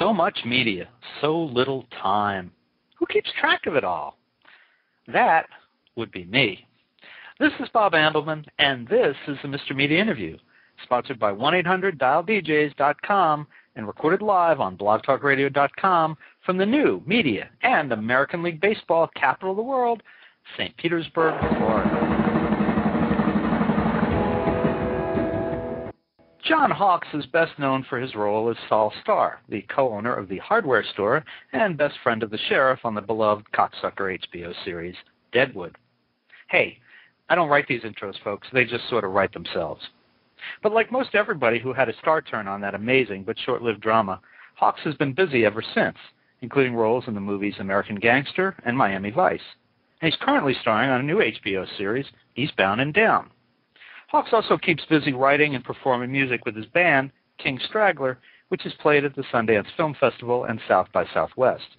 So much media, so little time. Who keeps track of it all? That would be me. This is Bob Andelman, and this is the Mr. Media Interview, sponsored by 1-800-DialDJs.com and recorded live on blogtalkradio.com from the new media and American League Baseball capital of the world, St. Petersburg, Florida. John Hawkes is best known for his role as Saul Starr, the co-owner of the hardware store and best friend of the sheriff on the beloved cocksucker HBO series Deadwood. Hey, I don't write these intros, folks. They just sort of write themselves. But like most everybody who had a star turn on that amazing but short-lived drama, Hawkes has been busy ever since, including roles in the movies American Gangster and Miami Vice. And he's currently starring on a new HBO series, Eastbound and Down. Hawkes also keeps busy writing and performing music with his band, King Straggler, which is played at the Sundance Film Festival and South by Southwest.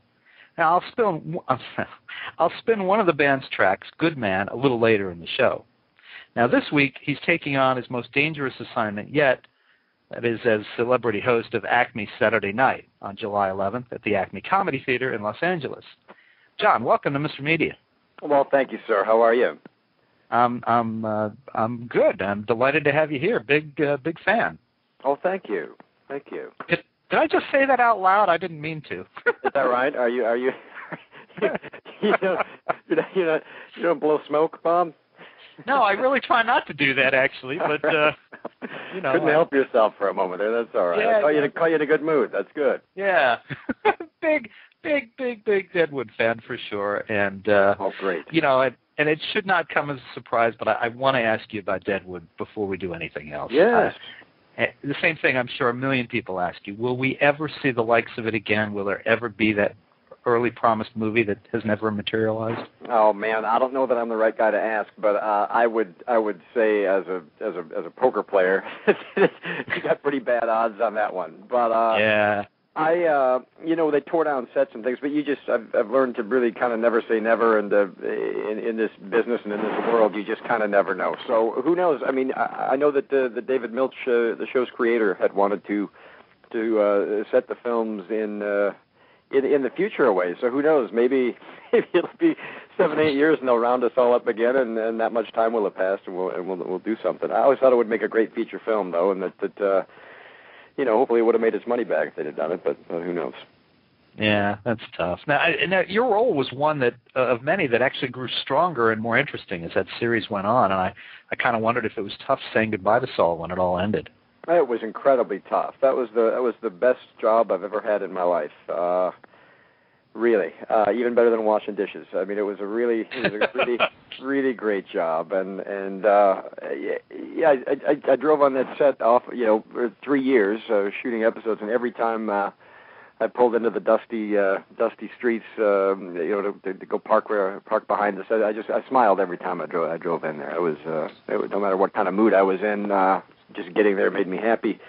Now, I'll spin one of the band's tracks, Good Man, a little later in the show. Now, this week, he's taking on his most dangerous assignment yet, that is as celebrity host of Acme Saturday Night on July 11th at the Acme Comedy Theater in Los Angeles. John, welcome to Mr. Media. Well, thank you, sir. How are you? I'm good. I'm delighted to have you here. Big fan. Oh, thank you. Thank you. Did I just say that out loud? I didn't mean to. Is that right? Are you? you don't blow smoke, Bob? No, I really try not to do that, actually. But couldn't help yourself for a moment there. That's all right. Yeah, I call you in a good mood. That's good. Yeah. big Deadwood fan for sure. And oh, great. And it should not come as a surprise, but I want to ask you about Deadwood before we do anything else. Yes. The same thing I'm sure a million people ask you. Will we ever see the likes of it again? Will there ever be that early promised movie that has never materialized? Oh man, I don't know that I'm the right guy to ask, but I would say as a poker player, you got pretty bad odds on that one. But yeah. They tore down sets and things, but I've learned to really kind of never say never, and in this business and in this world, you just kind of never know. So who knows? I mean, I know that the David Milch, the show's creator, had wanted to set the films in the future away. So who knows? Maybe it'll be 7-8 years, and they'll round us all up again, and that much time will have passed, and we'll do something. I always thought it would make a great feature film, though, and that hopefully it would have made its money back if they'd have done it, but who knows? Yeah, that's tough. Now, your role was one that of many that actually grew stronger and more interesting as that series went on, and I kind of wondered if it was tough saying goodbye to Saul when it all ended. It was incredibly tough. That was the best job I've ever had in my life. Really, even better than washing dishes. I mean, it was a really, really great job, and I drove on that set for 3 years, shooting episodes, and every time I pulled into the dusty streets, to go park behind the set, I smiled every time I drove in there. It was no matter what kind of mood I was in, just getting there made me happy.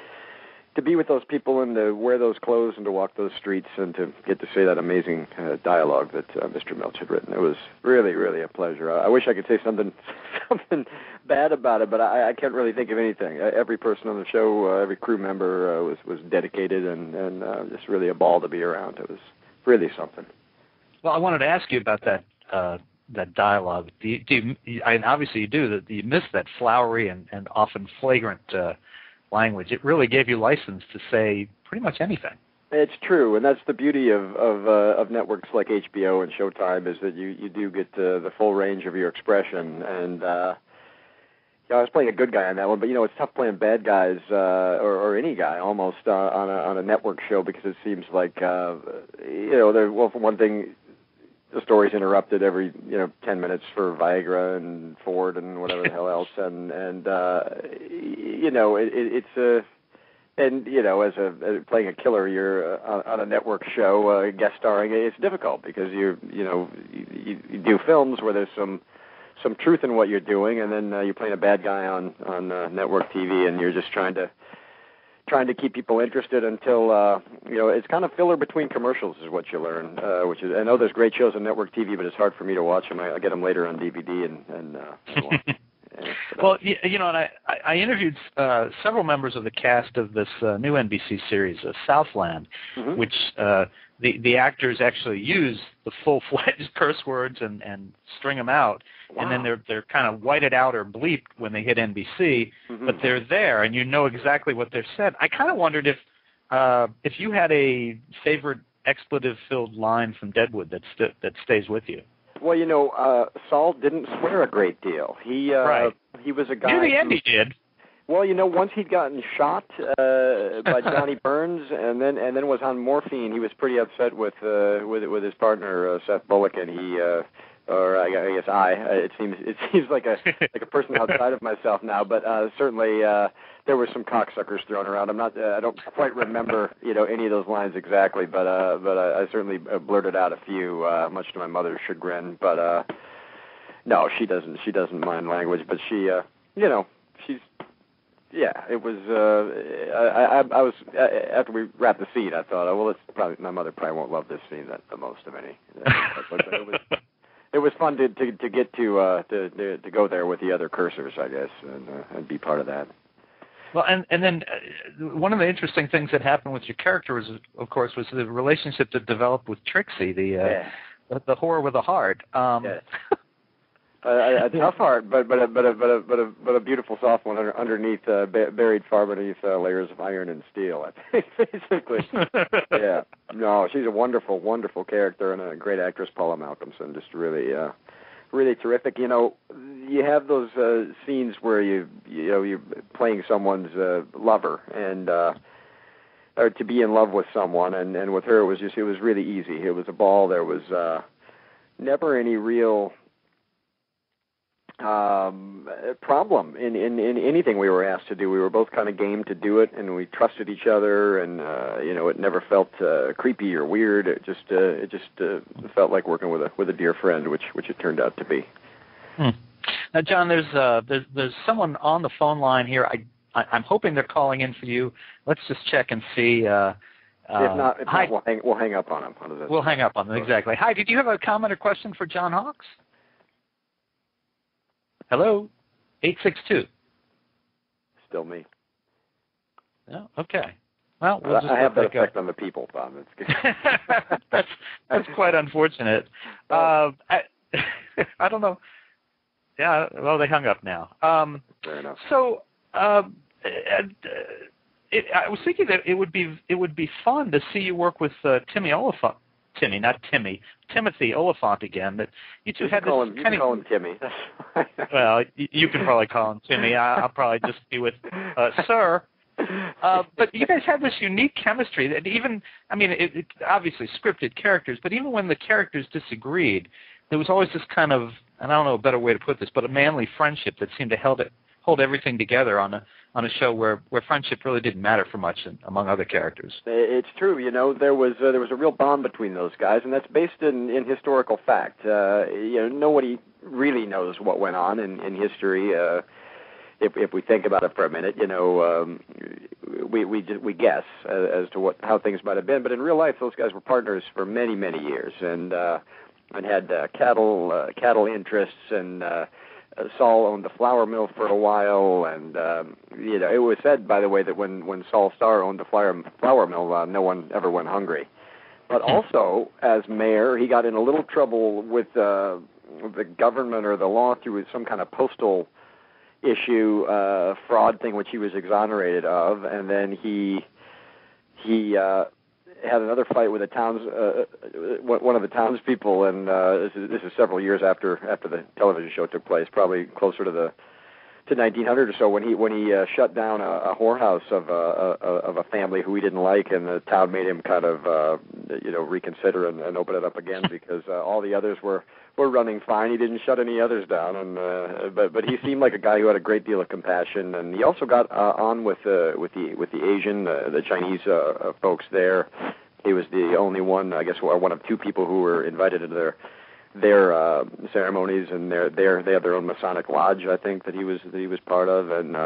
To be with those people and to wear those clothes and to walk those streets and to get to say that amazing dialogue that Mr. Milch had written. It was really, really a pleasure. I wish I could say something bad about it, but I can't really think of anything. Every person on the show, every crew member was dedicated and just really a ball to be around. It was really something. Well, I wanted to ask you about that dialogue. Obviously you do. Do you miss that flowery and often flagrant language? It really gave you license to say pretty much anything. It's true, and that's the beauty of networks like HBO and Showtime, is that you do get the full range of your expression. And I was playing a good guy on that one, but it's tough playing bad guys or any guy almost on a network show, because it seems like for one thing, the story's interrupted every 10 minutes for Viagra and Ford and whatever the hell else, and as playing a killer, you're on a network show guest starring. It's difficult because you do films where there's some truth in what you're doing, and then you're playing a bad guy on network TV, and you're just trying to keep people interested until it's kind of filler between commercials is what you learn. Which is, I know there's great shows on network TV, but it's hard for me to watch them. I get them later on DVD, and Well, you know, and I interviewed several members of the cast of this new NBC series, Southland, which the actors actually use the full-fledged curse words and string them out, and then they're kind of whited out or bleeped when they hit NBC, but they're there, and you know exactly what they're said. I kind of wondered if you had a favorite expletive-filled line from Deadwood that stays with you. Well, you know, Saul didn't swear a great deal. He was a guy. Near the end, he did. Well, you know, once he'd gotten shot by Johnny Burns, and then was on morphine, he was pretty upset with his partner Seth Bullock, and he. Or I guess it seems like a person outside of myself now, but certainly there were some cocksuckers thrown around. I don't quite remember any of those lines exactly, but I certainly blurted out a few, much to my mother's chagrin. But no, she doesn't mind language, but she she's. Yeah, it was. I was after we wrapped the scene. I thought, well, my mother probably won't love this scene the most of any. It was fun to get to go there with the other cursors, I guess, and be part of that. Well, and then one of the interesting things that happened with your character was, of course, was the relationship that developed with Trixie, the whore with a heart. A tough heart, but a beautiful soft one underneath, buried far beneath layers of iron and steel. I think basically. Yeah. No, she's a wonderful, wonderful character and a great actress, Paula Malcolmson. Just really, really terrific. You know, you have those scenes where you're playing someone's lover and. Or to be in love with someone, and with her it was really easy. It was a ball. There was never any real problem in anything we were asked to do. We were both kind of game to do it, and we trusted each other, and it never felt creepy or weird. It just felt like working with a dear friend, which it turned out to be. Now, John, there's someone on the phone line here. I'm hoping they're calling in for you. Let's just check and see. If not, we'll hang up on them. We'll hang up on them, exactly. Hi, did you have a comment or question for John Hawkes? Hello? 862. Still me. No? Okay. Well, we'll just I have that effect on the people, Bob. That's quite unfortunate. I don't know. Yeah, well, they hung up now. Fair enough. So, I was thinking that it would be fun to see you work with Timothy Oliphant again. That you two had this call him Timmy. Well, you can probably call him Timmy. I'll probably just be with Sir. But you guys had this unique chemistry that even, it obviously scripted characters, but even when the characters disagreed, there was always this kind of, and I don't know a better way to put this, but a manly friendship that seemed to hold everything together on a show where friendship really didn't matter for much among other characters. It's true. There was a real bond between those guys, and that's based in historical fact. Nobody really knows what went on in history. If we think about it for a minute, we guess as to how things might have been. But in real life, those guys were partners for many, many years, and had cattle interests, and Saul owned the flour mill for a while, and it was said, by the way, that when Saul Starr owned the flour mill, no one ever went hungry. But also, as mayor, he got in a little trouble with the government or the law through some kind of postal issue, fraud thing, which he was exonerated of, and then he had another fight with one of the townspeople, and this is several years after the television show took place, probably closer to 1900 or so, when he shut down a whorehouse of a family who he didn't like, and the town made him kind of reconsider and open it up again because all the others were running fine. He didn't shut any others down, and but he seemed like a guy who had a great deal of compassion, and he also got on with the Asian, the Chinese folks there. He was the only one, I guess, one of two people who were invited to their ceremonies, and they have their own Masonic lodge, I think, that he was part of, and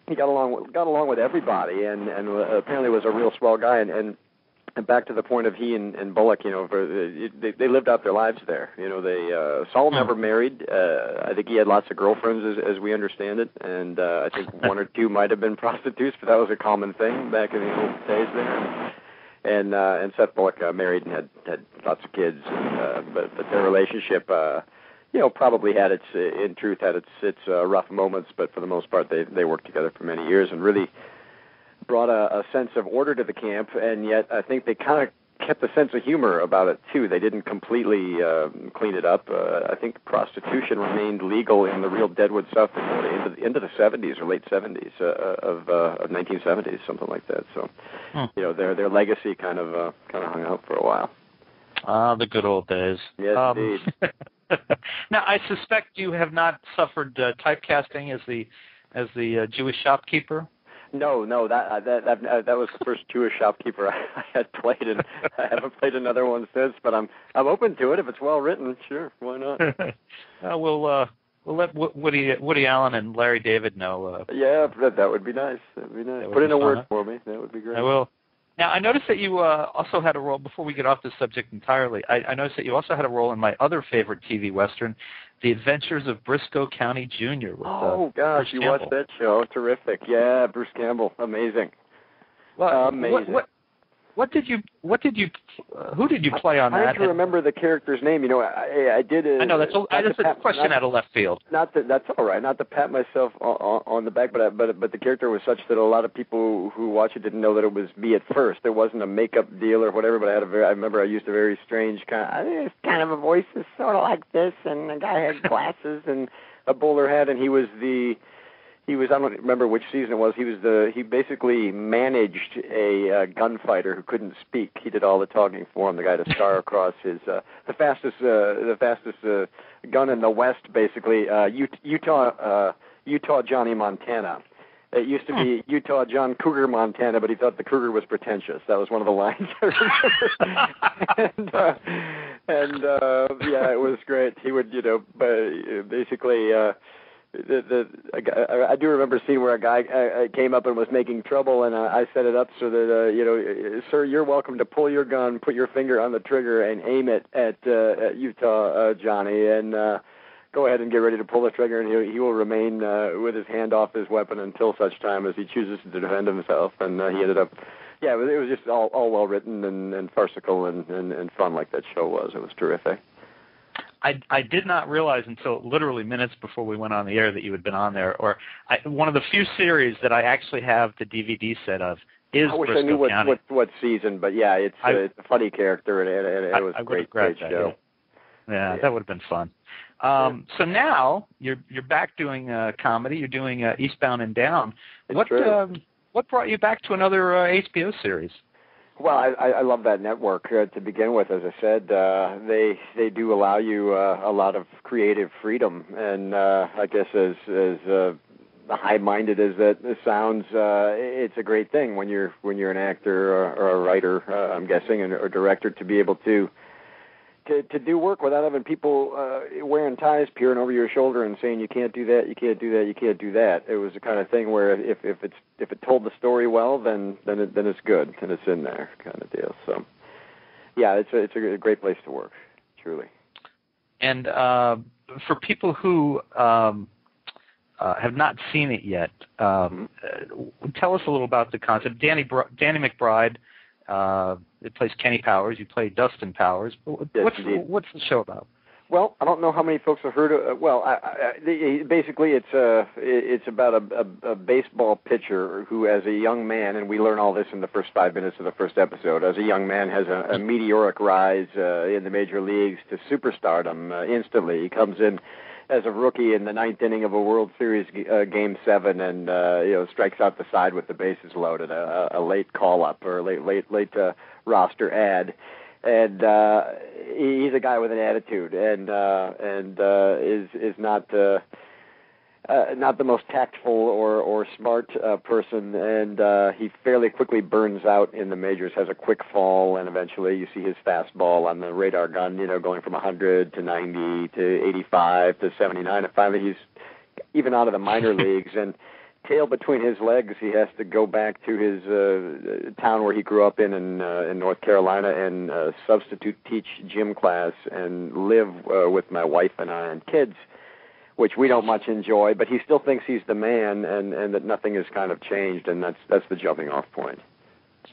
he got along with everybody, and apparently was a real swell guy, and And back to the point of he and Bullock, they lived out their lives there. Saul never married. I think he had lots of girlfriends, as we understand it, and I think one or two might have been prostitutes, but that was a common thing back in the old days there. And Seth Bullock married and had lots of kids, but their relationship, probably had its rough moments, but for the most part, they worked together for many years and really brought a sense of order to the camp, and yet I think they kind of kept a sense of humor about it, too. They didn't completely clean it up. I think prostitution remained legal in the real Deadwood South Dakota into the 70s or late 70s of 1970s, something like that. So, their legacy kind of hung out for a while. Ah, the good old days. Yes, indeed. Now, I suspect you have not suffered typecasting as the Jewish shopkeeper. No, that was the first Jewish shopkeeper I had played, and I haven't played another one since. But I'm open to it if it's well written. Sure, why not? We'll let Woody Allen and Larry David know. Yeah, that would be nice. That would be nice. Put in a word for me. That would be great. I will. Now, I noticed that you also had a role, before we get off this subject entirely, I noticed that you also had a role in my other favorite TV Western, The Adventures of Briscoe County Jr. Oh, gosh, Bruce you Campbell. watched that show. Terrific. Yeah, Bruce Campbell. Amazing. Well, amazing. Who did you play on that? I can't remember the character's name. I did. I know, that's a question out of left field. That's all right. Not to pat myself on the back, but the character was such that a lot of people who watch it didn't know that it was me at first. There wasn't a makeup deal or whatever, but I remember I used a very strange kind of a voice that's sort of like this, and the guy had glasses and a bowler hat, and he was I don't remember which season it was. He basically managed a gunfighter who couldn't speak. He did all the talking for him. The guy to scar across his the fastest gun in the West, basically Utah Johnny Montana. It used to be Utah John Cougar Montana, but he thought the Cougar was pretentious. That was one of the lines I remember. Yeah, it was great. He would basically. I do remember seeing where a guy came up and was making trouble, and I set it up so that, sir, you're welcome to pull your gun, put your finger on the trigger, and aim it at Utah Johnny, and go ahead and get ready to pull the trigger, and he will remain with his hand off his weapon until such time as he chooses to defend himself. And he ended up, it was just all well written and farcical and fun like that show was. It was terrific. I did not realize until literally minutes before we went on the air that you had been on there. One of the few series that I actually have the DVD set of is Briscoe County. I wish I knew what season, but yeah, it's a funny character, and it was a great show. Yeah, that would have been fun. So now you're back doing comedy. You're doing Eastbound and Down. What brought you back to another HBO series? Well, I love that network to begin with. As I said, they do allow you a lot of creative freedom, and I guess as high-minded as that sounds, it's a great thing when you're an actor or a writer, I'm guessing, or director, to be able to do work without having people wearing ties, peering over your shoulder and saying you can't do that, you can't do that, you can't do that. It was the kind of thing where if it told the story well, then it's good and it's in there, kind of deal. So, yeah, it's a great place to work, truly. And for people who have not seen it yet, tell us a little about the concept. Danny McBride. It plays Kenny Powers. You play Dustin Powers. What's the show about? Well, I don't know how many folks have heard of. Basically, it's about a baseball pitcher who, as a young man, and we learn all this in the first 5 minutes of the first episode, as a young man has a meteoric rise in the major leagues to superstardom instantly. He comes in as a rookie in the ninth inning of a World Series Game 7, and strikes out the side with the bases loaded, a late call up or late roster ad, and he's a guy with an attitude, and is not the most tactful or smart person, and he fairly quickly burns out in the majors, has a quick fall, and eventually you see his fastball on the radar gun, going from 100 to 90 to 85 to 79, and finally he's even out of the minor leagues, and tail between his legs, he has to go back to his town where he grew up in North Carolina and substitute teach gym class and live with my wife and I and kids, which we don't much enjoy. But he still thinks he's the man, and that nothing has kind of changed, and that's the jumping off point.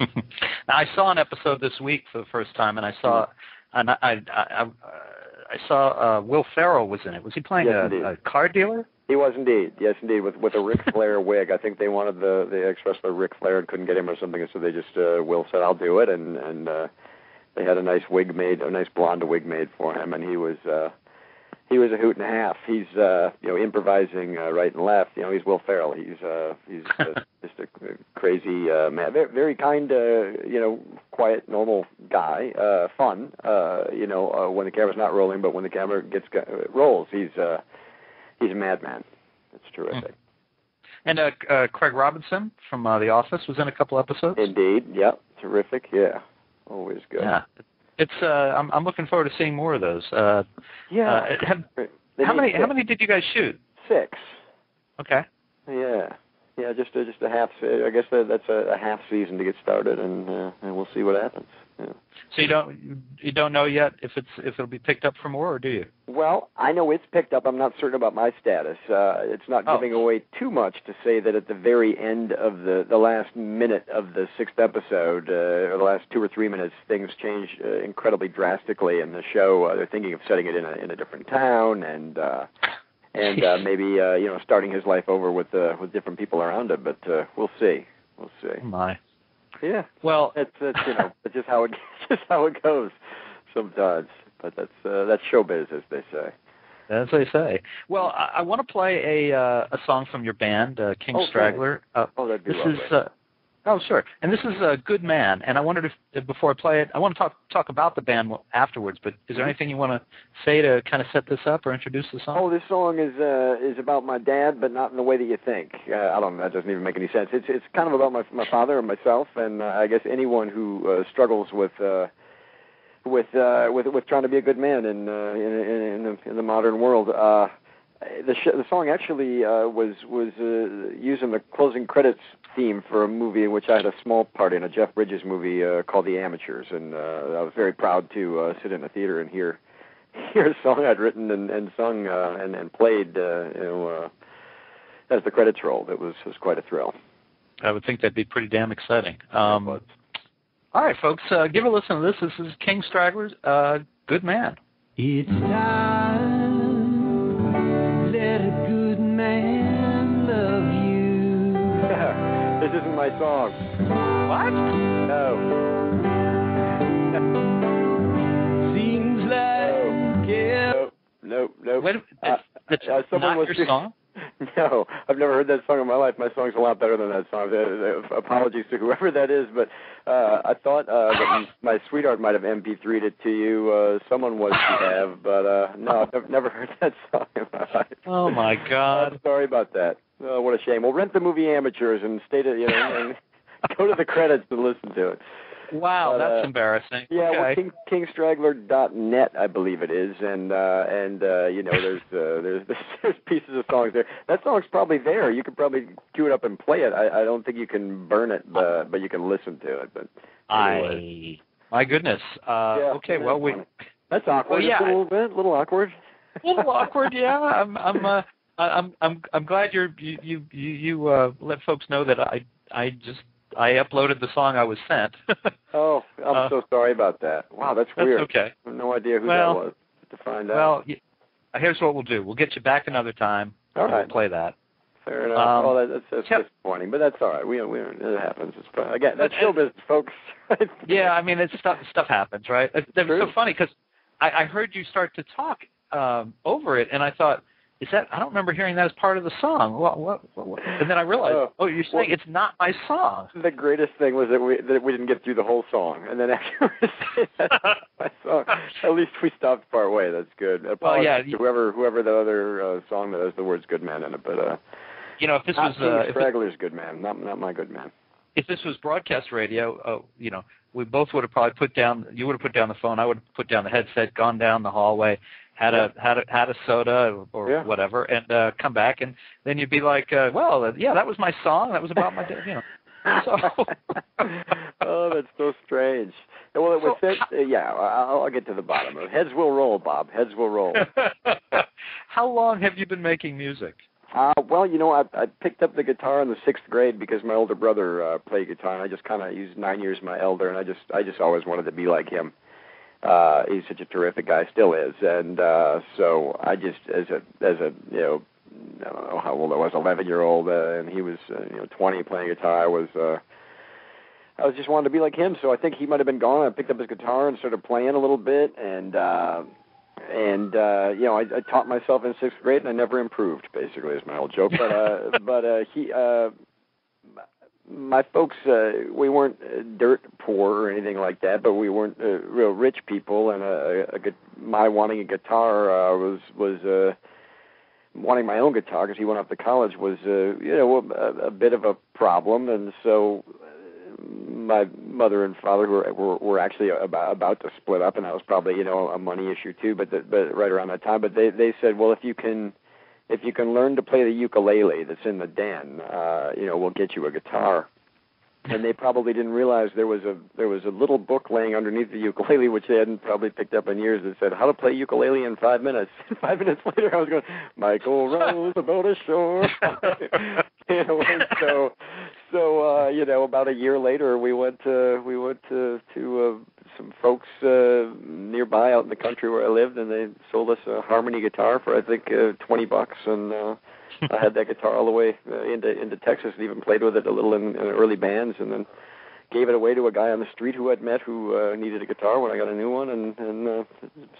Now, I saw an episode this week for the first time, and I saw Will Ferrell was in it. Was he playing a car dealer? He was indeed. Yes, indeed, with a Ric Flair wig. I think they wanted the ex-wrestler Ric Flair and couldn't get him or something, and so they just Will said, "I'll do it," and they had a nice wig made, a nice blonde wig made for him, and he was a hoot and a half. He's improvising right and left. He's Will Ferrell. He's just a crazy man. Very, very kind, quiet, normal guy. Fun. When the camera's not rolling, but when the camera rolls, he's a madman. It's terrific. And Craig Robinson from The Office was in a couple episodes. Indeed. Yep. Terrific. Yeah. Always good. Yeah. It's I'm looking forward to seeing more of those. How many did you guys shoot? 6. Okay. Yeah. Yeah, just a half. I guess that's a half season to get started, and we'll see what happens. Yeah. So you don't know yet if it'll be picked up for more, or do you? Well, I know it's picked up. I'm not certain about my status. It's not giving away too much to say that at the very end of the last minute of the 6th episode, or the last 2 or 3 minutes, things change incredibly drastically in the show. They're thinking of setting it in a different town, and maybe starting his life over with different people around him. But we'll see. We'll see. Oh my. Yeah. Well, it's just how it goes sometimes. But that's showbiz, as they say. As they say. Well, I want to play a song from your band, King Straggler. That'd be lovely. Sure. And this is Good Man. And I wondered if before I play it, I want to talk about the band afterwards. But is there anything you want to say to kind of set this up or introduce the song? Oh, this song is about my dad, but not in the way that you think. I don't know. That doesn't even make any sense. It's kind of about my father and myself, and I guess anyone who struggles with trying to be a good man in the modern world. The song actually was used in the closing credits theme for a movie in which I had a small part in, a Jeff Bridges movie called The Amateurs, and I was very proud to sit in a theater and hear a song I'd written and sung and played as the credits rolled. It was quite a thrill. I would think that'd be pretty damn exciting. All right, folks, give a listen to this. This is King Straggler's Good Man. It's time, let a good man love you. This isn't my song. What? No. Seems like No. Wait, it's someone not your song? No, I've never heard that song in my life. My song's a lot better than that song. Apologies to whoever that is, but I thought that my sweetheart might have MP3'd it to you. Someone was to have, but no, I've never heard that song in my life. Oh my God! I'm sorry about that. Oh, what a shame. Well, rent the movie Amateurs and and go to the credits and listen to it. Wow, that's embarrassing. Yeah, okay. Well, kingstraggler.net, I believe it is, and there's pieces of songs there. That song's probably there. You could probably cue it up and play it. I don't think you can burn it, but you can listen to it. But anyway. My goodness. Okay, well that's awkward. Well, yeah, a little awkward. A little awkward, yeah. I'm glad you let folks know that I uploaded the song I was sent. Oh, I'm so sorry about that. Wow, that's weird. That's okay. I have no idea who that was to find out. Well, here's what we'll do. We'll get you back another time. All right. We'll play that. Fair enough. That's disappointing, but that's all right. It happens. It's fun. Again, that's show business, folks. Yeah, I mean, stuff happens, right? That was so funny because I heard you start to talk over it, and I thought, I don't remember hearing that as part of the song. What? And then I realized, you're saying it's not my song. The greatest thing was that we didn't get through the whole song, and then after we said that's my song, at least we stopped part way. That's good. Apologies to whoever the other song that has the words "good man" in it, but if this was Straggler's "Good Man," not my "Good Man." If this was broadcast radio, we both would have probably you would have put down the phone, I would have put down the headset, gone down the hallway, had a soda or whatever, and come back, and then you'd be like, well, yeah, that was my song. That was about my day, you know. So. Oh, that's so strange. Well, it was I'll get to the bottom of it. Heads will roll, Bob. Heads will roll. How long have you been making music? Well, you know, I picked up the guitar in the 6th grade because my older brother played guitar, and I just kind of, he's 9 years my elder, and I just always wanted to be like him. He's such a terrific guy, still is, and so I just, as a you know, I don't know how old I was, 11-year-old, and he was 20 playing guitar. I was just wanted to be like him, so I think he might have been gone. I picked up his guitar and started playing a little bit, and you know, I taught myself in 6th grade, and I never improved. Basically, is my old joke. But my folks, we weren't dirt poor or anything like that, but we weren't real rich people, and my wanting a guitar was wanting my own guitar because he went off to college was a bit of a problem, and so my mother and father were actually about to split up, and that was probably a money issue too. But right around that time, but they said, well, if you can learn to play the ukulele that's in the den, we'll get you a guitar. And they probably didn't realize there was a little book laying underneath the ukulele, which they hadn't probably picked up in years, that said how to play ukulele in 5 minutes. 5 minutes later, I was going, Michael Rose about a shore. So about a year later, we went to some folks nearby out in the country where I lived, and they sold us a harmony guitar for I think $20, and I had that guitar all the way into Texas, and even played with it a little in early bands, and then gave it away to a guy on the street who I'd met who needed a guitar when I got a new one, and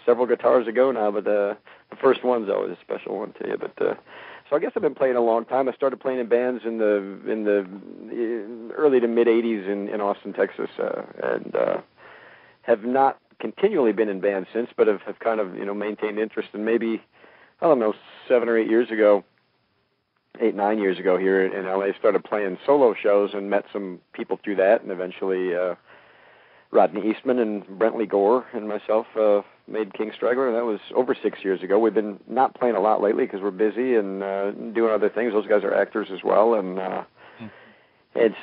several guitars ago now, but the first one's always a special one to you. But so I guess I've been playing a long time. I started playing in bands in the early to mid '80s in Austin, Texas, and have not continually been in bands since, but have kind of maintained interest. And maybe, I don't know, 7 or 8 years ago, 8-9 years ago here in LA, started playing solo shows and met some people through that, and eventually Rodney Eastman and Brentley Gore and myself made King Straggler, and that was over 6 years ago. We've been not playing a lot lately because we're busy and doing other things. Those guys are actors as well, and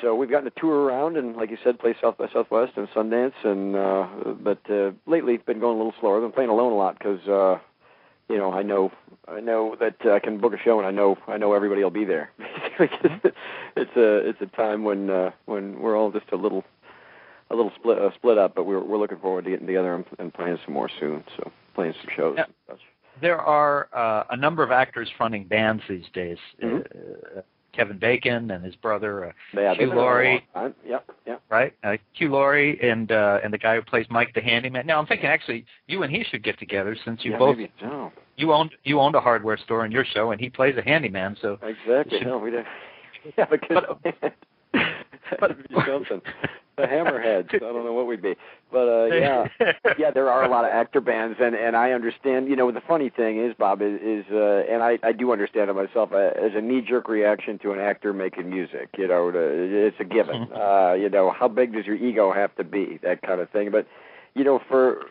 so we've gotten to tour around and, like you said, play South by Southwest and Sundance, and but lately it's been going a little slower. I've been playing alone a lot because I know that I can book a show, and I know everybody will be there. It's a time when we're all just a little split up, but we're looking forward to getting together and playing some more soon. So playing some shows. Yeah. And such. There are a number of actors fronting bands these days. Mm-hmm. Kevin Bacon and his brother Hugh Laurie. Yep. Right, Hugh Laurie and the guy who plays Mike the Handyman. Now I'm thinking actually you and he should get together since you both. Maybe so. You owned a hardware store in your show, and he plays a handyman. So exactly. No, we didn't. Yeah, because but be something. The Hammerheads. I don't know what we'd be, but yeah, there are a lot of actor bands, and I understand. The funny thing is, Bob, is and I do understand it myself as a knee-jerk reaction to an actor making music. It's a given. How big does your ego have to be? That kind of thing. But for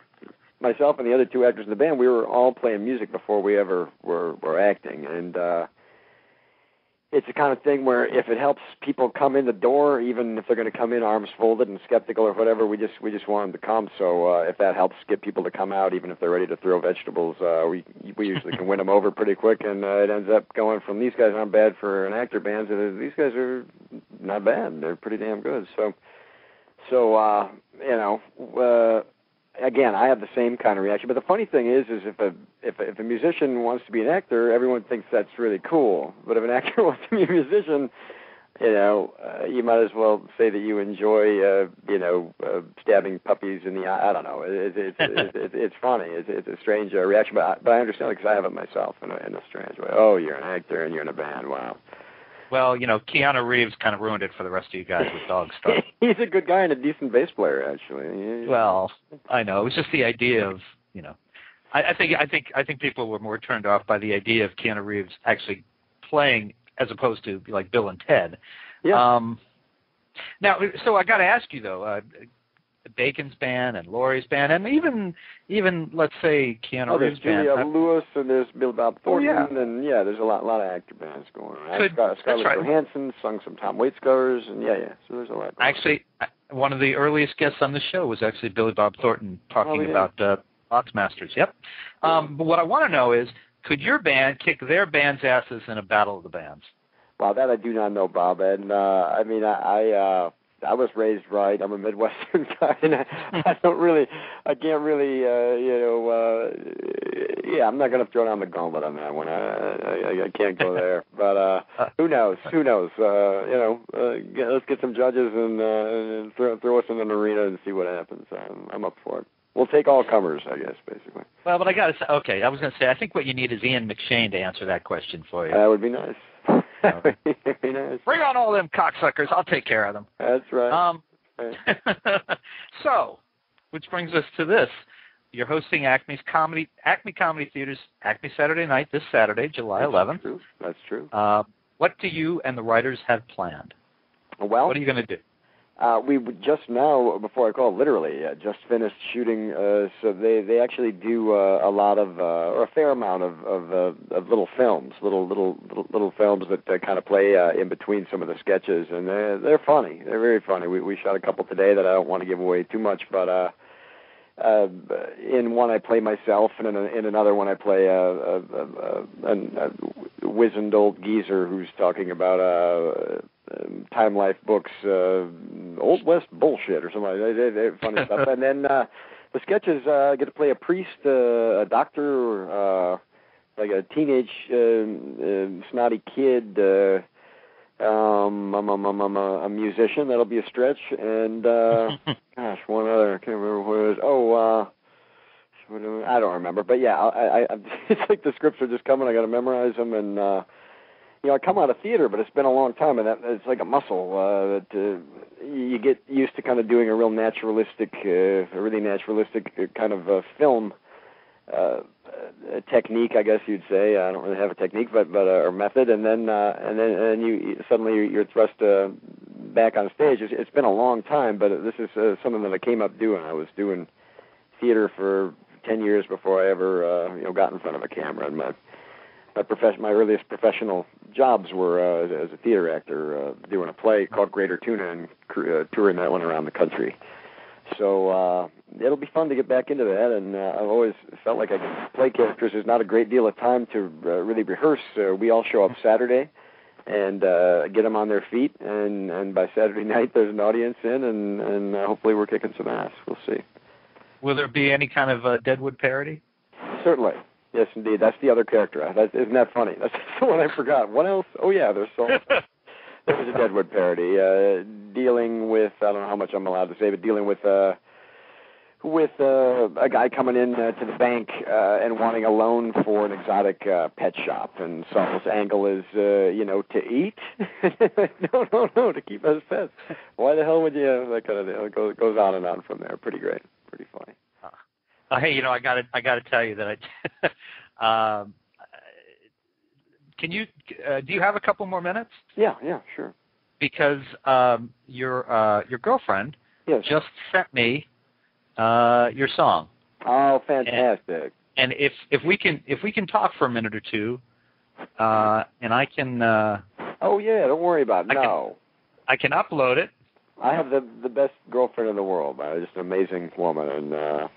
myself and the other two actors in the band, we were all playing music before we ever were acting, and it's the kind of thing where if it helps people come in the door, even if they're going to come in arms folded and skeptical or whatever, we just want them to come. So if that helps get people to come out, even if they're ready to throw vegetables, we usually can win them over pretty quick, and it ends up going from these guys aren't bad for an actor band to these guys are not bad. They're pretty damn good. So again, I have the same kind of reaction. But the funny thing is if a musician wants to be an actor, everyone thinks that's really cool. But if an actor wants to be a musician, you might as well say that you enjoy, stabbing puppies in the eye. I don't know. It's funny. It's a strange reaction, but I understand it because I have it myself in a strange way. Oh, you're an actor and you're in a band. Wow. Well, Keanu Reeves kind of ruined it for the rest of you guys with Dog Star. He's a good guy and a decent bass player, actually. Well, I know. It was just the idea of, I think people were more turned off by the idea of Keanu Reeves actually playing as opposed to like Bill and Ted. Yeah. Now, so I got to ask you though, Bacon's band and Laurie's band, and even let's say Keanu Reeves' band. There's Julia Lewis and there's Bill Bob Thornton, and there's a lot of actor bands going on. Scarlett Johansson sung some Tom Waits covers, and so there's a lot. Actually, one of the earliest guests on the show was actually Billy Bob Thornton talking about Boxmasters. Yep. But what I want to know is, could your band kick their band's asses in a battle of the bands? Well, that I do not know, Bob. And I was raised right. I'm a Midwestern guy, and I can't really, I'm not going to throw down the gauntlet on that one. I can't go there. But who knows? Let's get some judges and throw us in an arena and see what happens. I'm up for it. We'll take all comers, I guess, basically. Well, but I got to say, okay, I was going to say, I think what you need is Ian McShane to answer that question for you. That would be nice. Okay. Bring on all them cocksuckers. I'll take care of them. That's right. So, which brings us to this. You're hosting Acme Comedy Theater's Acme Saturday Night this Saturday, July 11th. That's true. What do you and the writers have planned? Well, what are you going to do? We just now, before I call it, literally just finished shooting. So they actually do a lot of, or a fair amount of little films, little films that kind of play in between some of the sketches, and they're funny. They're very funny. We shot a couple today that I don't want to give away too much, but in one I play myself, and in another one I play a wizened old geezer who's talking about Time Life books, Old West bullshit or something like that. They're funny stuff. And then the sketches, I get to play a priest, a doctor, like a teenage snotty kid, a musician. That'll be a stretch. And gosh, one other. I can't remember who it was. I don't remember. But yeah, I it's like the scripts are just coming. I got to memorize them, and I come out of theater, but it's been a long time, and it's like a muscle that you get used to kind of doing a really naturalistic kind of film technique, I guess you'd say. I don't really have a technique, but or method, and then you suddenly you're thrust back on stage. It's been a long time, but this is something that I came up doing. I was doing theater for 10 years before I ever got in front of a camera, and my earliest professional jobs were as a theater actor, doing a play called Greater Tuna and touring that one around the country. So it'll be fun to get back into that, and I've always felt like I can play characters. There's not a great deal of time to really rehearse. We all show up Saturday and get them on their feet, and by Saturday night there's an audience in, and hopefully we're kicking some ass. We'll see. Will there be any kind of Deadwood parody? Certainly. Yes, indeed. That's the other character. Isn't that funny? That's the one I forgot. What else? Oh, yeah, there's so there was a Deadwood parody dealing with, I don't know how much I'm allowed to say, but dealing with a guy coming in to the bank and wanting a loan for an exotic pet shop. And Saul's angle is, to eat? No, to keep as pets. Why the hell would you? That kind of thing. It goes on and on from there. Pretty great. Pretty funny. Hey, I got to tell you that can you do you have a couple more minutes? Yeah, sure. Because your girlfriend just sent me your song. Oh, fantastic! And if we can talk for a minute or two, and I can. Oh yeah, don't worry about it. I can upload it. I have the best girlfriend in the world. Just an amazing woman, and I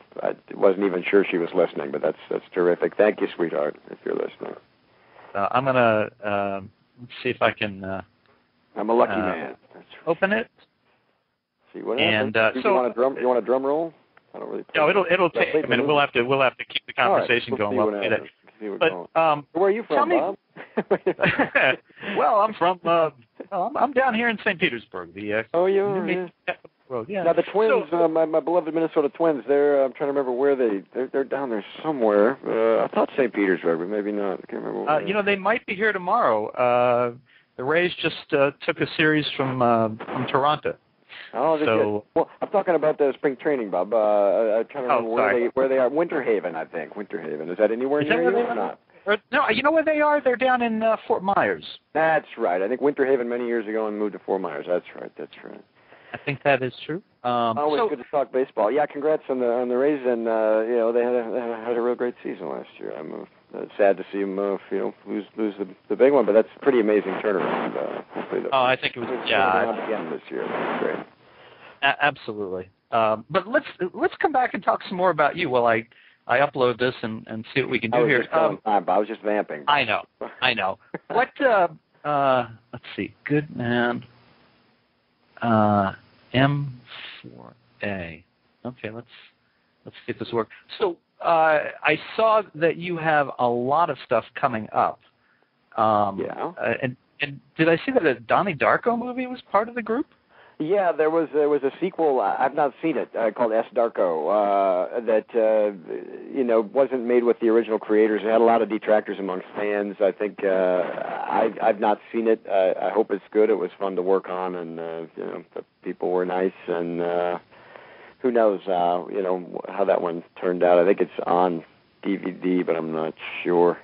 wasn't even sure she was listening, but that's terrific. Thank you, sweetheart, if you're listening. I'm gonna let's see if I can. I'm a lucky man. Open it. See what happens. And you want a drum? You want a drum roll? I don't really. No, it'll take a minute. We'll have to keep the conversation going. But where are you from, Bob? Well, I'm from. I'm down here in St. Petersburg. Oh, you are. Yeah. Now the Twins, my beloved Minnesota Twins. I'm trying to remember where they're down there somewhere. I thought St. Petersburg, but maybe not. I can't remember. They might be here tomorrow. The Rays just took a series from Toronto. Oh, so, well, I'm talking about the spring training, Bob. I'm trying to remember where they are. Winter Haven, I think. Winter Haven. Is that anywhere near you or not? No, you know where they are? They're down in Fort Myers. That's right. I think Winter Haven many years ago and moved to Fort Myers. That's right. I think that is true. Always good to talk baseball. Yeah, congrats on the Rays, and they had a real great season last year. I'm sad to see them lose the big one, but that's a pretty amazing turnaround. I think it was again this year. That's great. Absolutely. But let's come back and talk some more about you while I upload this and see what we can do here. I was just vamping. I know. What? Let's see. Good Man. M4A. Okay, let's see if this works. So I saw that you have a lot of stuff coming up. Yeah. And did I see that a Donnie Darko movie was part of the group? Yeah, there was a sequel. I've not seen it called S. Darko that wasn't made with the original creators. It had a lot of detractors amongst fans. I think I've not seen it. I hope it's good. It was fun to work on, and the people were nice. And who knows how that one turned out. I think it's on DVD, but I'm not sure.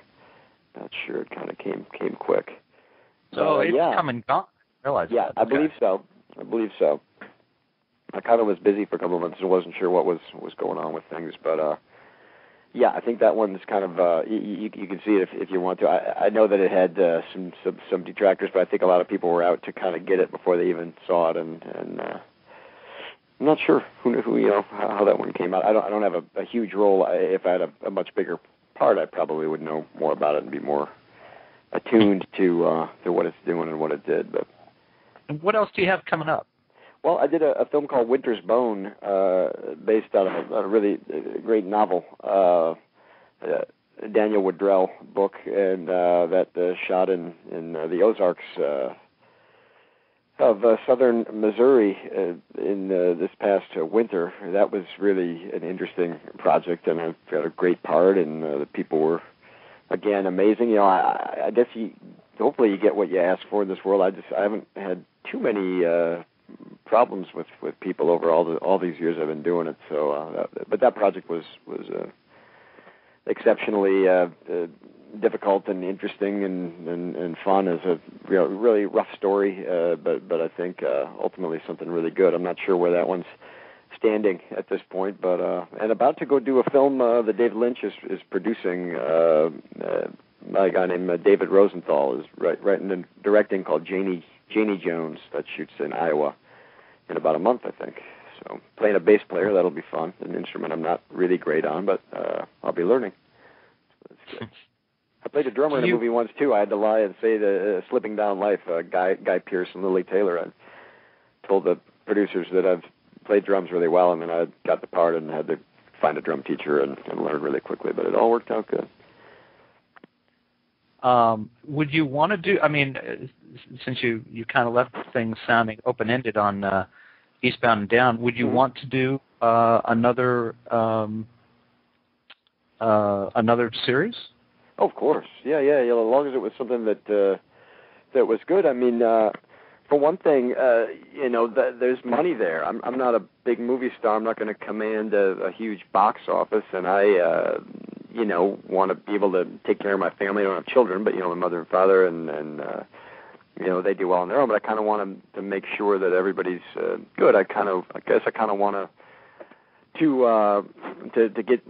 Not sure. It kind of came quick. So it's come and gone. I realize that. Yeah, I believe so. I kind of was busy for a couple of months and wasn't sure what was going on with things, but I think that one's kind of you can see it if you want to. I know that it had some detractors, but I think a lot of people were out to kind of get it before they even saw it, and I'm not sure who how that one came out. I don't have a huge role. If I had a much bigger part, I probably would know more about it and be more attuned to what it's doing and what it did, but. And what else do you have coming up? Well, I did a film called Winter's Bone, based on a really great novel, Daniel Woodrell book, and that shot in the Ozarks of southern Missouri in this past winter. That was really an interesting project, and I've got a great part, and the people were, again, amazing. I guess hopefully you get what you ask for in this world. I haven't had too many problems with people over all these years I've been doing it. So, but that project was exceptionally difficult and interesting and fun. As a really rough story, but I think ultimately something really good. I'm not sure where that one's standing at this point, but and about to go do a film that David Lynch is producing. A guy named David Rosenthal is writing and directing, called Janie Jones, that shoots in Iowa in about a month, I think. So playing a bass player, that'll be fun. An instrument I'm not really great on, but I'll be learning. So that's good. I played a drummer in a movie once too. I had to lie and say the Slipping Down Life, Guy Pearce and Lily Taylor. I told the producers that I've played drums really well, and then I got the part and had to find a drum teacher and learn really quickly, but it all worked out good. Would you want to do, since you kind of left things sounding open-ended on Eastbound and Down, would you want to do another series? Oh, of course. Yeah. As long as it was something that was good. For one thing, there's money there. I'm not a big movie star. I'm not going to command a huge box office, and I want to be able to take care of my family. I don't have children, but, my mother and father, and they do well on their own, but I kind of want to make sure that everybody's good. I guess I kind of want to get,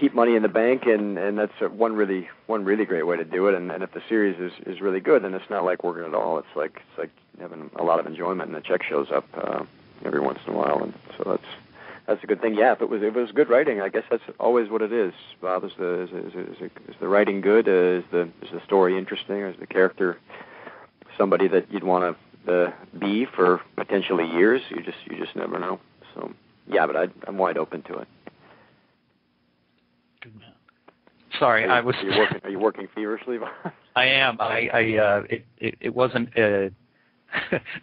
keep money in the bank, and that's one really great way to do it. And if the series is really good, then it's not like working at all. It's like having a lot of enjoyment, and the check shows up every once in a while, and so that's a good thing. Yeah, if it was good writing, I guess that's always what it is. Bob, is the writing good? Is the story interesting? Or is the character somebody that you'd want to be for potentially years? You just never know. So yeah, but I'm wide open to it. Good man. Sorry, Are you working feverishly? I am. It wasn't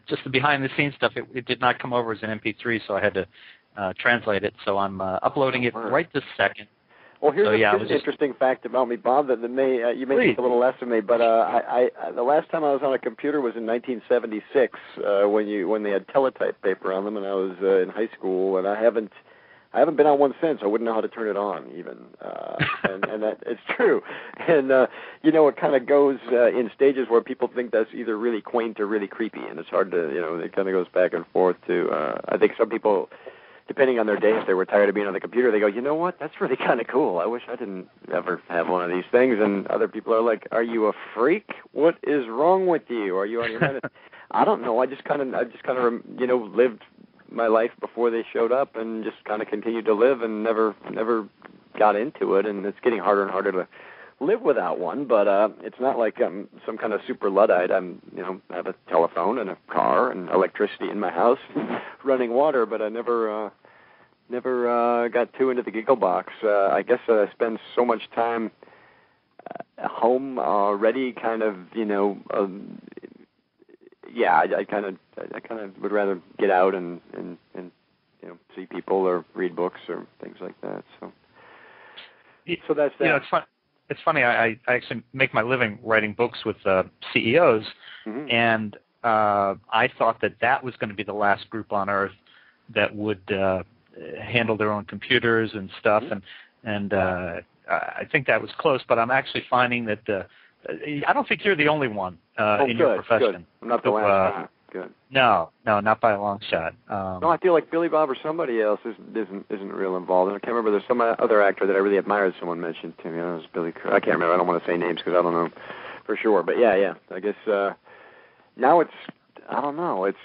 just the behind the scenes stuff. It did not come over as an MP3, so I had to translate it. So I'm uploading it right this second. Well, here's an interesting fact about me, Bob, that you may think a little less of me, but I the last time I was on a computer was in 1976 when they had teletype paper on them, and I was in high school, and I I haven't been on one since. I wouldn't know how to turn it on even, and that it's true. And it kind of goes in stages where people think that's either really quaint or really creepy, and it's hard to, it kind of goes back and forth. I think some people, depending on their day, if they were tired of being on the computer, they go, you know what, that's really kind of cool. I wish I didn't ever have one of these things. And other people are like, are you a freak? What is wrong with you? Are you on your mind? I don't know. I just kind of lived my life before they showed up, and just kind of continued to live, and never got into it. And it's getting harder and harder to live without one. But it's not like I'm some kind of super Luddite. I have a telephone and a car and electricity in my house, running water. But I never got too into the giggle box. I guess I spend so much time at home already, kind of, I kind of would rather get out and see people or read books or things like that. So that's that. It's funny. I actually make my living writing books with CEOs, mm-hmm. and I thought that was going to be the last group on Earth that would handle their own computers and stuff, mm-hmm. and I think that was close. But I'm actually finding that I don't think you're the only one in your profession. Good. I'm not the last time. Good. No, not by a long shot. No, I feel like Billy Bob or somebody else isn't real involved. And I can't remember. There's some other actor that I really admired. Someone mentioned to me. It was Billy. I can't remember. I don't want to say names because I don't know for sure. But yeah. I guess now it's. I don't know. It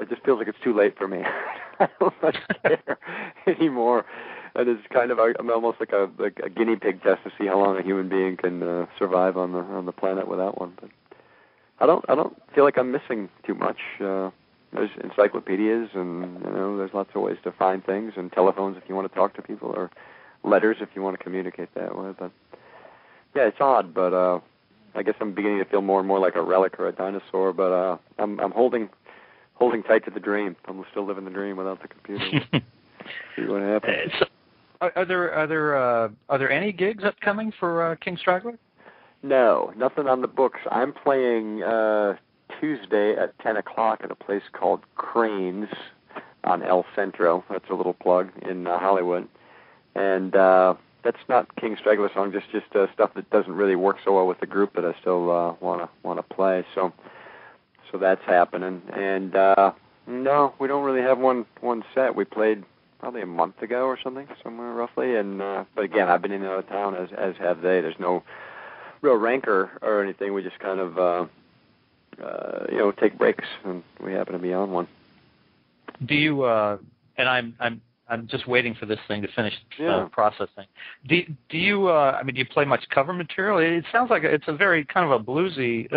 just feels like it's too late for me. I don't much care anymore. And it's kind of I'm almost like a guinea pig test to see how long a human being can survive on the planet without one. But I don't feel like I'm missing too much. There's encyclopedias, and there's lots of ways to find things, and telephones if you want to talk to people, or letters if you want to communicate that way. But yeah, it's odd, but I guess I'm beginning to feel more and more like a relic or a dinosaur. But I'm holding tight to the dream. I'm still living the dream without the computer. See what happens. Are there any gigs upcoming for King Straggler? No, nothing on the books. I'm playing Tuesday at 10 o'clock at a place called Cranes on El Centro. That's a little plug in Hollywood. And that's not King Straggler songs, just stuff that doesn't really work so well with the group, but I still want to play. So that's happening. And no, we don't really have one set. We played probably a month ago or something, somewhere roughly. And but again, I've been in and out of town, as have they. There's no real rancor or anything. We just kind of take breaks, and we happen to be on one. Do you? And I'm just waiting for this thing to finish processing. Do you? Do you play much cover material? It sounds like it's a very kind of a bluesy,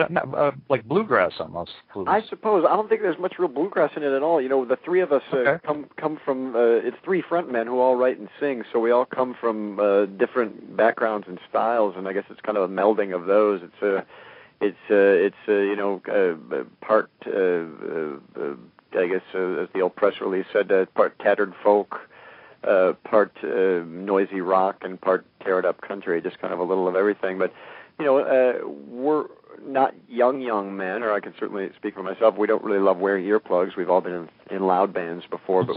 like bluegrass almost. Blues. I suppose. I don't think there's much real bluegrass in it at all. The three of us come from. It's three frontmen who all write and sing, so we all come from different backgrounds and styles, and I guess it's kind of a melding of those. It's part. I guess, as the old press release said, part tattered folk, part noisy rock, and part teared-up country, just kind of a little of everything. But, we're not young men, or I can certainly speak for myself. We don't really love wearing earplugs. We've all been in loud bands before, but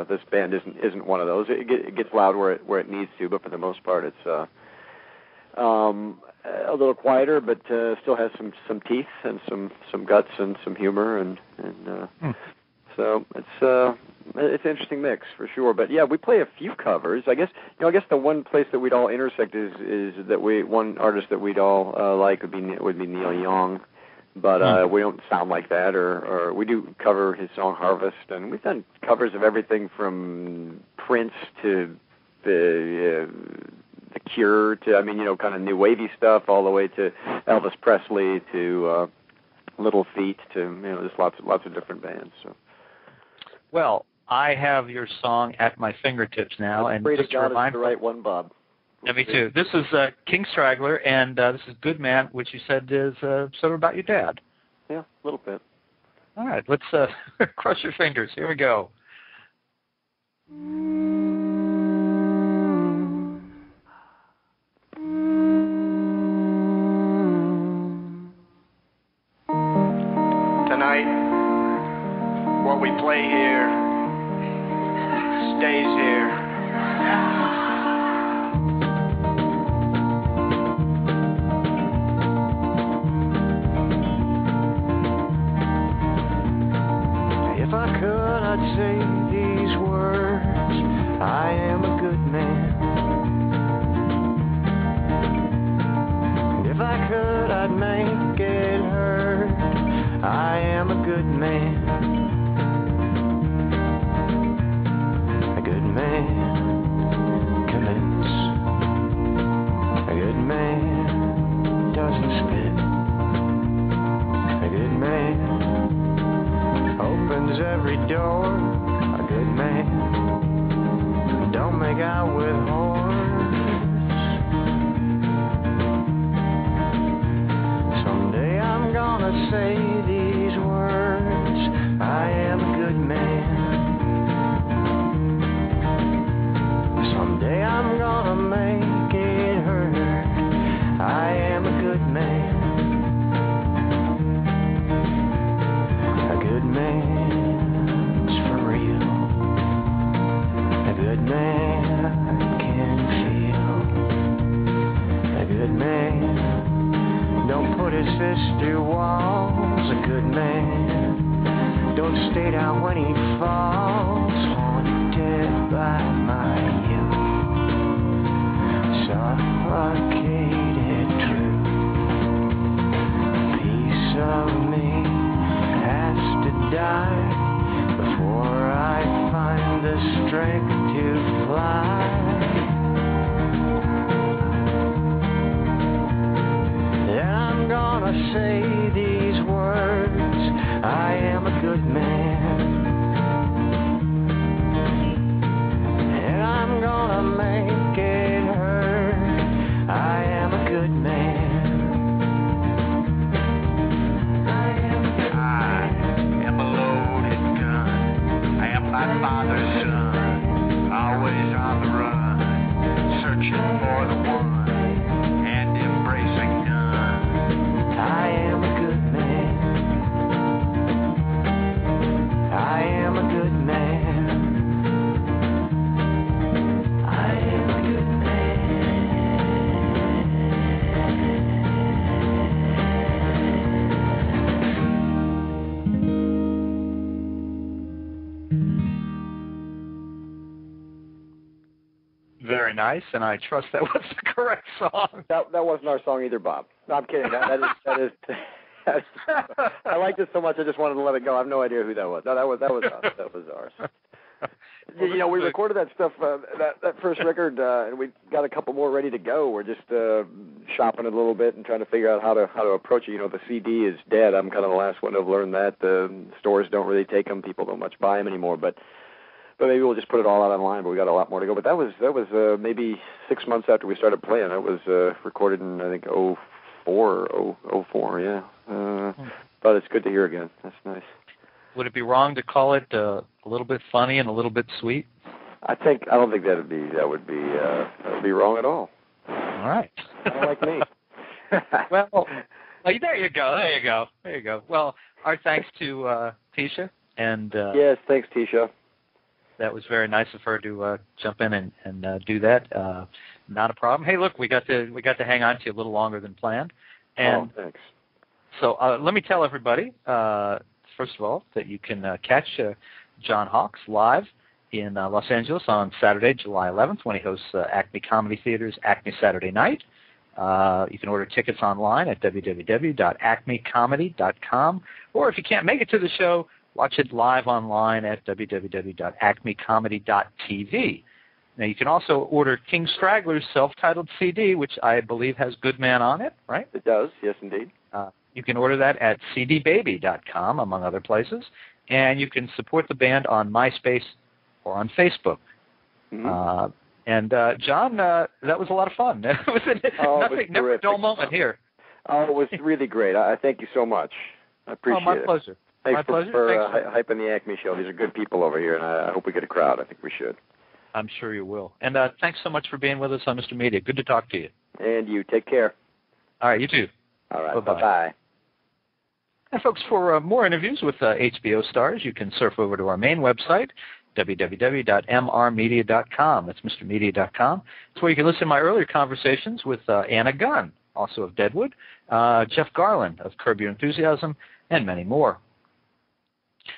this band isn't one of those. It gets loud where it needs to, but for the most part, it's a little quieter, but still has some teeth and some guts and some humor, and so it's an interesting mix for sure. But yeah, we play a few covers. I guess the one place that we'd all intersect is that one artist that we'd all like would be Neil Young, but we don't sound like that, or we do cover his song Harvest, and we've done covers of everything from Prince to the Cure to, kind of new wavy stuff, all the way to Elvis Presley to Little Feat to, just lots of different bands. So. Well, I have your song at my fingertips now, and just to remind the right one, Bob. Yeah, me too. This is King Straggler, and this is Good Man, which you said is sort of about your dad. Yeah, a little bit. All right, let's cross your fingers. Here we go. Tonight, what we play here stays here. Day I'm gonna make it hurt. I am a good man. A good man's for real. A good man can feel. A good man don't put his fist through walls. A good man don't stay down when he falls. Haunted by my youth, suffocated truth. Piece of me has to die before I find the strength to fly. Then I'm gonna say these words. I am a good man, and I'm gonna make it hurt. I am a good man. I am a loaded gun. I am my father's son, always on the run, searching for the one and embracing none. I am a good man. I am a good man. I am a good Very nice, and I trust that was the correct song. That wasn't our song either, Bob. No, I'm kidding. That is I liked it so much I just wanted to let it go. I have no idea who that was. No, that was us. That was ours. You know, we recorded that stuff, that first record, and we got a couple more ready to go. We're just shopping it a little bit and trying to figure out how to approach it. You know, the CD is dead. I'm kind of the last one to have learned that. The stores don't really take them. People don't much buy them anymore. But maybe we'll just put it all out online. But we got a lot more to go. But that was maybe 6 months after we started playing. That was recorded in, I think, 04, yeah. But it's good to hear again. That's nice. Would it be wrong to call it a little bit funny and a little bit sweet? I don't think that would be wrong at all. All right. Kind of like me. Well, there you go. Well, our thanks to Tisha, and yes, thanks, Tisha. That was very nice of her to jump in and do that. Not a problem. Hey, look, we got to hang on to you a little longer than planned. And thanks. So let me tell everybody, first of all, that you can catch John Hawkes live in Los Angeles on Saturday, July 11th, when he hosts Acme Comedy Theater's Acme Saturday Night. You can order tickets online at www.acmecomedy.com, or if you can't make it to the show, watch it live online at www.acmecomedy.tv. Now, you can also order King Straggler's self-titled CD, which I believe has Good Man on it, right? It does, yes, indeed. You can order that at cdbaby.com, among other places, and you can support the band on MySpace or on Facebook. Mm-hmm. John, that was a lot of fun. It was never a dull moment here. Oh, it was really great. I thank you so much. I appreciate it. My pleasure. Thanks for hyping the Acme show. These are good people over here, and I hope we get a crowd. I think we should. I'm sure you will. And thanks so much for being with us on Mr. Media. Good to talk to you. And you. Take care. All right, you too. All right, bye-bye. And folks, for more interviews with HBO stars, you can surf over to our main website, www.mrmedia.com. That's mrmedia.com. It's where you can listen to my earlier conversations with Anna Gunn, also of Deadwood, Jeff Garland of Curb Your Enthusiasm, and many more.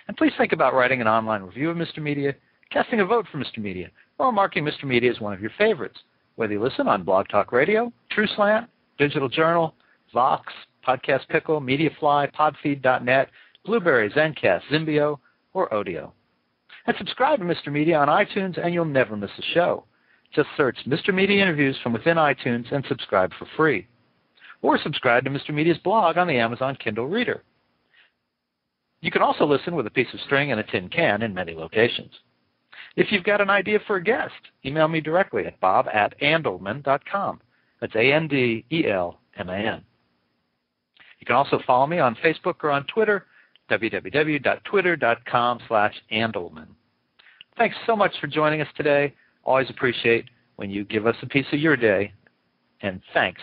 And please think about writing an online review of Mr. Media, casting a vote for Mr. Media, or marking Mr. Media as one of your favorites, whether you listen on Blog Talk Radio, TrueSlant, Digital Journal, Vox, Podcast Pickle, Mediafly, Podfeed.net, Blueberry, Zencast, Zimbio, or Odeo. And subscribe to Mr. Media on iTunes, and you'll never miss a show. Just search Mr. Media Interviews from within iTunes and subscribe for free. Or subscribe to Mr. Media's blog on the Amazon Kindle Reader. You can also listen with a piece of string and a tin can in many locations. If you've got an idea for a guest, email me directly at bob@andelman.com. That's ANDELMAN. You can also follow me on Facebook or on Twitter, www.twitter.com/Andelman. Thanks so much for joining us today. Always appreciate when you give us a piece of your day. And thanks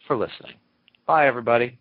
for listening. Bye, everybody.